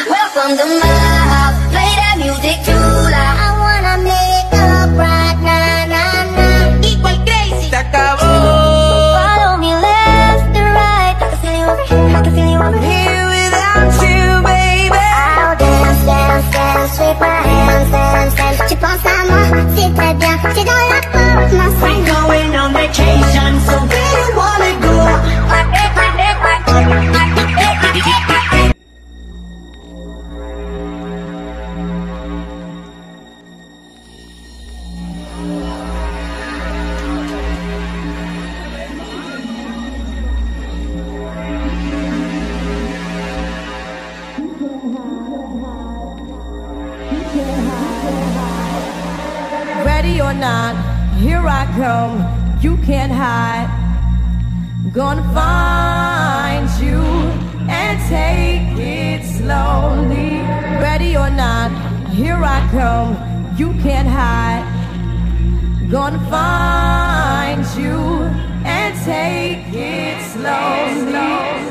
Welcome to my house, play that music too loud. I wanna make up right now, now, now. Igual crazy, Se acabó. follow me left to right. I can feel you over here, I can feel you over here. Here without you, baby. I'll dance, dance, dance with my hands, dance, dance. Tu penses à moi, c'est très bien, c'est dans la porte, ma soeur. We're going on vacation, so where you wanna go? Ready or not, here I come, you can't hide. Gonna find you and take it slowly. Ready or not, here I come, you can't hide. Gonna find you and take it slowly.